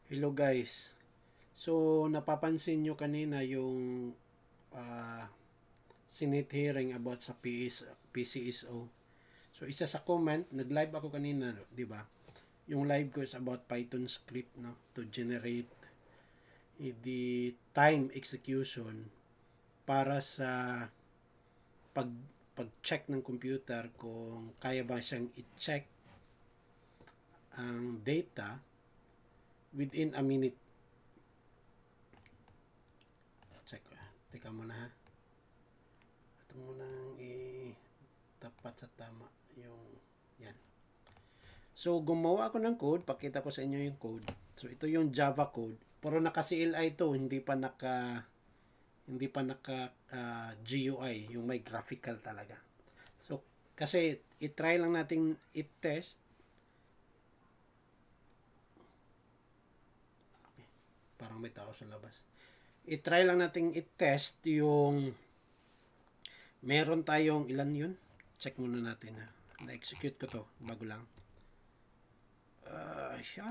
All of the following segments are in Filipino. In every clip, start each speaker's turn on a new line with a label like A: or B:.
A: Hello guys. So, napapansin nyo kanina yung Senate hearing about sa PCSO. So, isa sa comment, nag-live ako kanina, di ba? Yung live ko is about Python script, no? To generate the time execution para sa pag pag-check ng computer kung kaya ba siyang i-check ang data within a minute. Check ko. Teka muna ha. Ito muna tapat sa tama yung yan. So, gumawa ako ng code. Pakita ko sa inyo yung code. So, ito yung Java code. Pero naka-CLI ito. Hindi pa naka GUI. Yung may graphical talaga. So, kasi i-try lang natin i-test. Okay. Parang may tao sa labas. I-try lang natin i-test yung meron tayong ilan yun? Check muna natin ha. Na-execute ko to. Bago lang.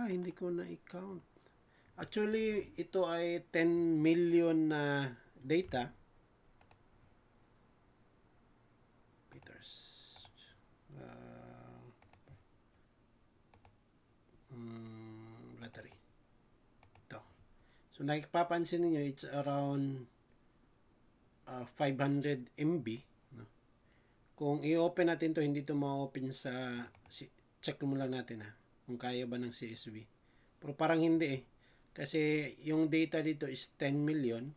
A: Hindi ko na-count. Actually, ito ay 10 million na data. Peters. Battery. Ito. So, nakipapansin niyo it's around 500 MB. No? Kung i-open natin to, hindi to ma-open sa... check mo lang natin ha. Kung kaya ba ng CSV. Pero parang hindi eh. Kasi yung data dito is 10 million.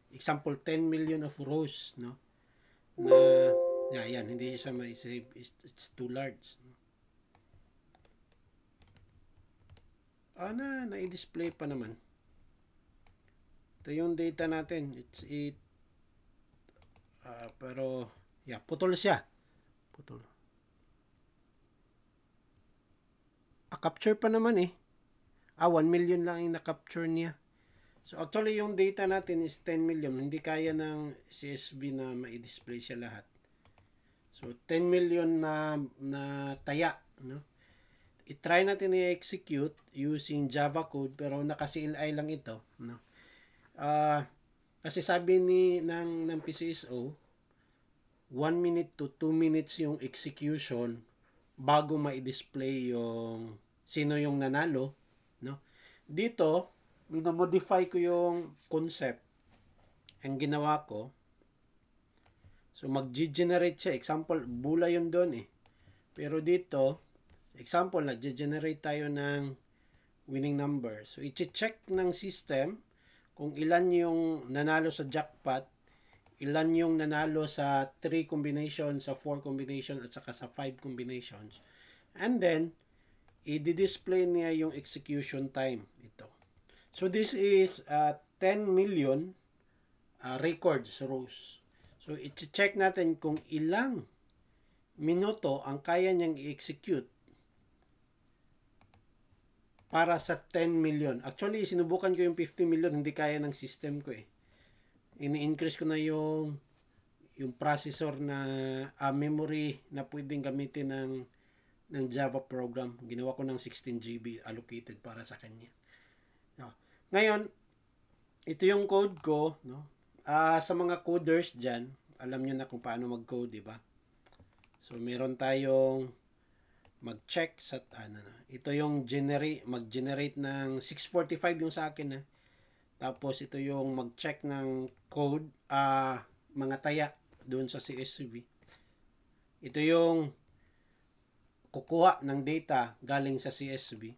A: Example, 10 million of rows, no? Na, yan, hindi siya ma-save. It's too large. Na-display pa naman. Ito yung data natin. Pero, putol siya. Putol. Capture pa naman eh. 1 million lang yung na-capture niya. So, actually, yung data natin is 10 million. Hindi kaya ng CSV na ma-display siya lahat. So, 10 million na taya. No? I-try natin i-execute using Java code pero naka-CLI lang ito. No? Kasi sabi ng PCSO, 1 minute to 2 minutes yung execution bago ma-display yung sino yung nanalo. No? Dito, minamodify ko yung concept. Ang ginawa ko, so mag-generate siya. Example, bula yun doon eh. Pero dito, example, nag-generate tayo ng winning number. So, i-check ng system kung ilan yung nanalo sa jackpot, ilan yung nanalo sa 3 combinations, sa 4 combinations, at saka sa 5 combinations. And then, i-display niya yung execution time. Ito. So, this is 10 million records rows. So, i-check natin kung ilang minuto ang kaya niyang i-execute para sa 10 million. Actually, sinubukan ko yung 50 million, hindi kaya ng system ko eh. Ini-increase ko na yung processor na memory na pwedeng gamitin ng Java program. Ginawa ko ng 16 GB allocated para sa kanya. No. Ngayon, ito yung code ko, no? Sa mga coders dyan, alam nyo na kung paano mag-code, di ba? So, meron tayong mag-check sa ito yung mag-generate ng 645 yung sa akin. Tapos ito yung mag-check ng code, mga taya doon sa CSV. Ito yung kukuha ng data galing sa CSV.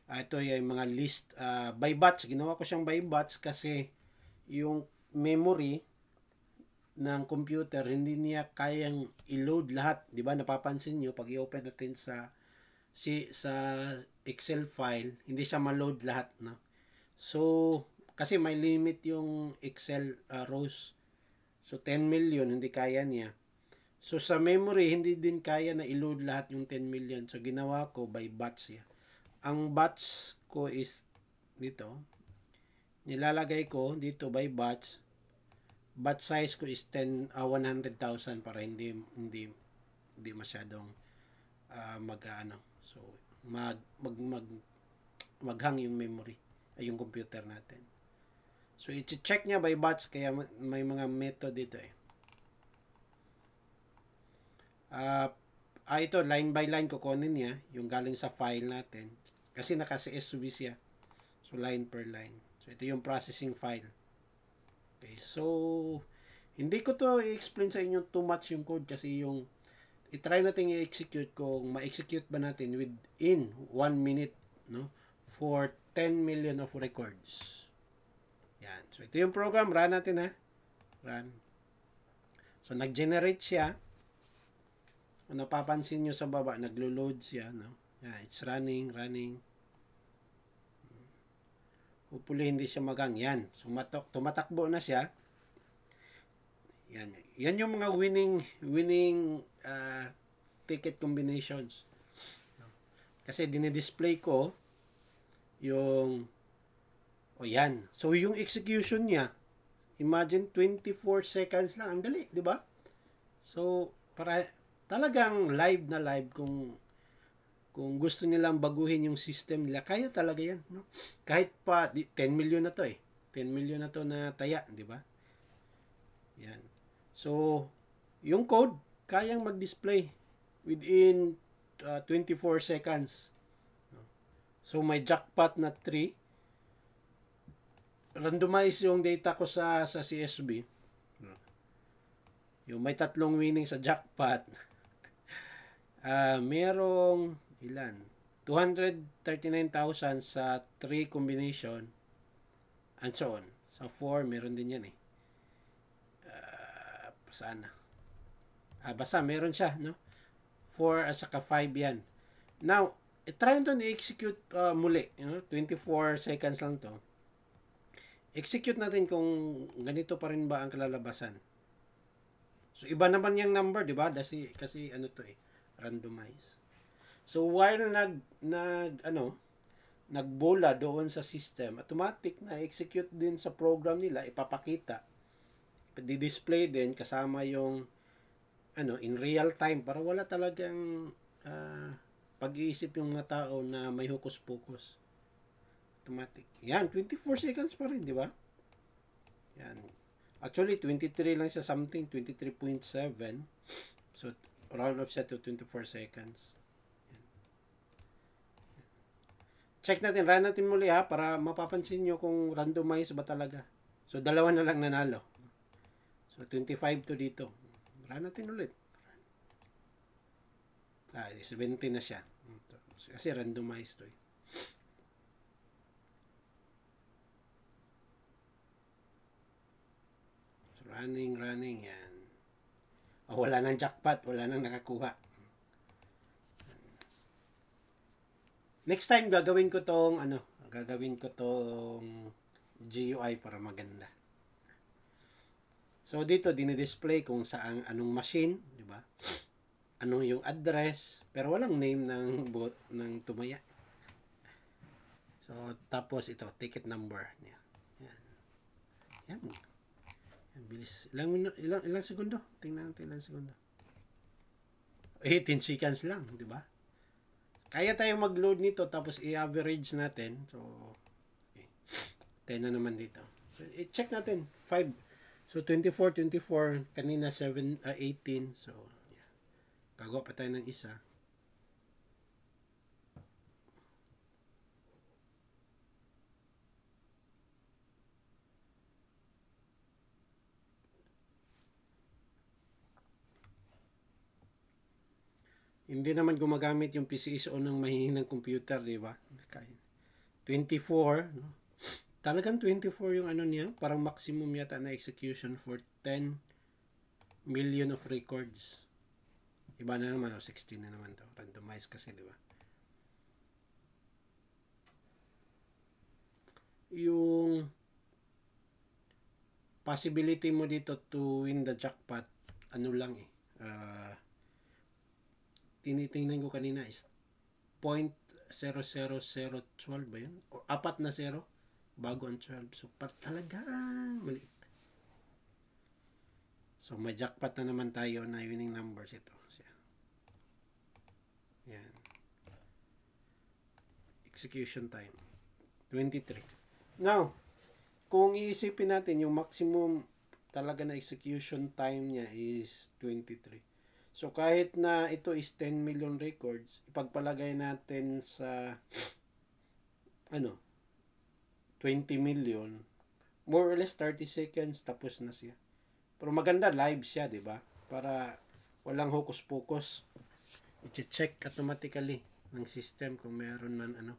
A: Ito yung mga list by batch. Ginawa ko siyang by batch kasi yung memory ng computer hindi niya kayang i-load lahat, 'di ba? Napapansin niyo pag i-open natin sa Excel file, hindi siya ma-load lahat, no? So, kasi may limit yung Excel rows. So 10 million hindi kaya niya. So sa memory hindi din kaya na i-load lahat yung 10 million. So ginawa ko by batch ya. Ang batch ko is dito. Nilalagay ko dito by batch. Batch size ko is 100,000 para hindi masyadong mag-ano. So mag maghang yung memory, ay yung computer natin. So, i-check niya by batch, kaya may mga method dito eh. Ito, line by line kukunin niya, yung galing sa file natin. Kasi naka-CSV siya. So, line per line. So, ito yung processing file. Okay, so, hindi ko to i-explain sa inyo too much yung code kasi yung i-try natin i-execute kung ma-execute ba natin within 1 minute, no? For 10 million of records. Yan. So, ito yung program. Run natin, ha? Run. So, nag-generate siya. Kung napapansin nyo sa baba, naglo-load siya, no? Yan. It's running. Hopefully, hindi siya magang. Yan. So, tumatakbo na siya. Yan. Yan yung mga winning ticket combinations. Kasi dinidisplay ko yung yan. So, yung execution niya, imagine 24 seconds lang. Ang dali, di ba? So, para talagang live na live kung gusto nilang baguhin yung system nila, kaya talaga yan. No? Kahit pa, 10 million na to eh. 10 million na to na taya, di ba? Yan. So, yung code, kayang mag-display within 24 seconds. So, may jackpot na 3. Randomize yung data ko sa CSV. Yung may 3 winning sa jackpot. Merong ilan? 239,000 sa 3 combination and so on. Sa 4, meron din yan eh. Saan na? Basta meron siya, no? 4 at saka 5 yan. Now, try nito i-execute muli. 24 seconds lang to. Execute natin kung ganito pa rin ba ang kalalabasan. So, iba naman yung number, di ba? Kasi ano to eh, randomize. So, while nagbola doon sa system, automatic na execute din sa program nila, ipapakita. Di-display din kasama yung in real time para wala talagang pag-iisip yung mga tao na may hukos-pokos. Automatic. Yan, 24 seconds pa rin, di ba? Yan. Actually, 23 lang siya something, 23.7. So, round off siya to 24 seconds. Yan. Check natin, run natin muli ha, para mapapansin nyo kung randomize ba talaga. So, 2 na lang nanalo. So, 25 to dito. Run natin ulit. 17 na siya. Kasi randomized to eh. Running, yan. Wala nang jackpot, wala nang nakakuha. Next time, gagawin ko tong GUI para maganda. So, dito, dinidisplay kung saan, anong machine, di ba? Anong yung address, pero walang name ng tumaya. So, tapos ito, ticket number. Yan. Bilis. Ilang segundo? Tingnan natin ilang segundo. 18 seconds lang, di ba? Kaya tayo mag-load nito tapos i-average natin. So, okay. 10 na naman dito. So, i-check natin. 5. So, 24. Kanina 18. So, yeah. Gagawa pa tayo ng isa. Hindi naman gumagamit yung PCSO ng mahihinang computer, di ba? 24, no? Talagang 24 yung niya, parang maximum yata na execution for 10 million of records. Iba na naman, 16 na naman to. Randomized kasi, di ba? Yung possibility mo dito to win the jackpot, lang eh. Tinitingnan ko kanina is 0.00012 ba yun? O 4 na 0 bago ang 12. So, talagang maliit. So, may jackpot na naman tayo na winning numbers ito. Yan. execution time. 23. Now, kung iisipin natin yung maximum talaga na execution time niya is 23. So, kahit na ito is 10 million records, ipagpalagay natin sa 20 million, more or less 30 seconds, tapos na siya. Pero maganda, live siya, di ba? Para walang hocus-pocus. I-check automatically ng system kung meron man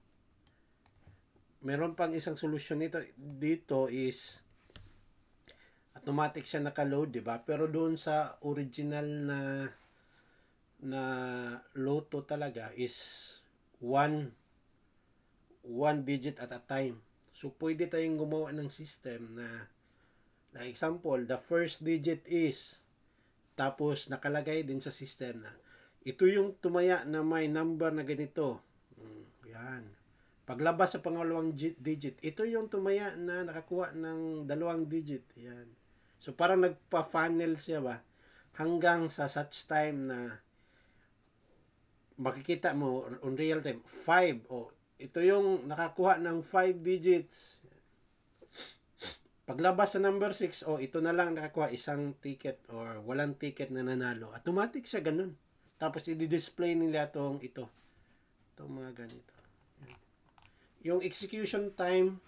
A: Meron pang isang solusyon dito is automatic siya naka-load, di ba? Pero doon sa original na Lotto talaga is one digit at a time. So, pwede tayong gumawa ng system na, like example, the first digit is, tapos nakalagay din sa system na, ito yung tumaya na may number na ganito. Yan. Paglabas sa pangalawang digit, ito yung tumaya na nakakuha ng 2 digit. Yan. So, parang nagpa-funnel siya ba? Hanggang sa such time na makikita mo on real time, 5. Ito yung nakakuha ng 5 digits. Paglabas sa number 6, ito na lang nakakuha 1 ticket or walang ticket na nanalo. Automatic siya ganun. Tapos i-display nila ito. Itong mga ganito. Yung execution time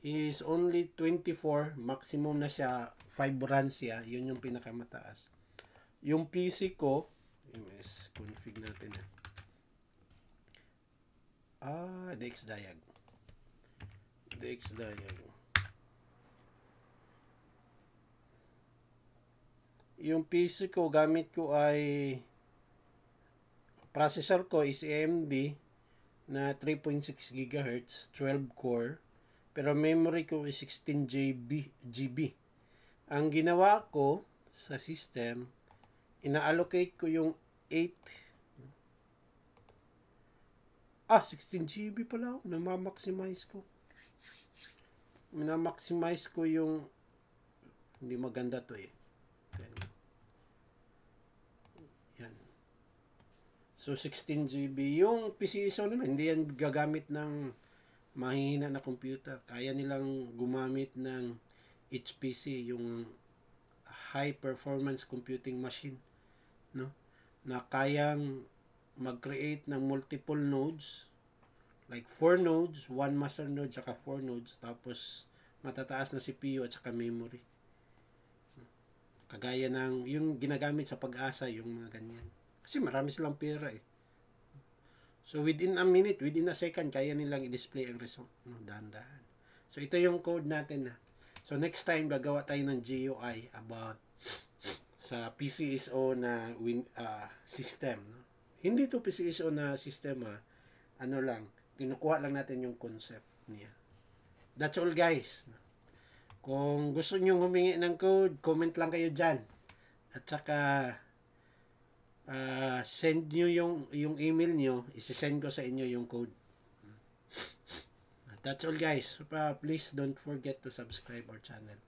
A: is only 24. Maximum na siya, 5 runs siya. Yun yung pinakamataas. Yung PC ko, MS config natin. DXDiag. Yung PC ko, gamit ko ay processor ko is AMD na 3.6 GHz, 12 core. Pero memory ko is 16 GB. Ang ginawa ko sa system, ina-allocate ko yung 16 GB pala ako. Minamaximize ko yung, hindi maganda to eh. Yan. So, 16 GB. Yung PCIe naman, hindi yan gagamit ng mahihina na computer. Kaya nilang gumamit ng HPC, yung high performance computing machine, no? Na kayang mag-create ng multiple nodes, like 4 nodes, 1 master node, saka 4 nodes, tapos matataas na CPU at saka memory. Kagaya ng yung ginagamit sa Pag-asa, yung mga ganyan. Kasi marami silang pera eh. So within a minute, within a second, kaya nilang i-display ang result. Dahan-dahan. So ito yung code natin. So next time, gagawa tayo ng GUI about sa PCSO na system. Hindi to PCSO na system lang, kinukuha lang natin yung concept niya. That's all guys. Kung gusto nyo humingi ng code, comment lang kayo dyan. At saka send nyo yung email nyo, isi-send ko sa inyo yung code. That's all guys. Please don't forget to subscribe our channel.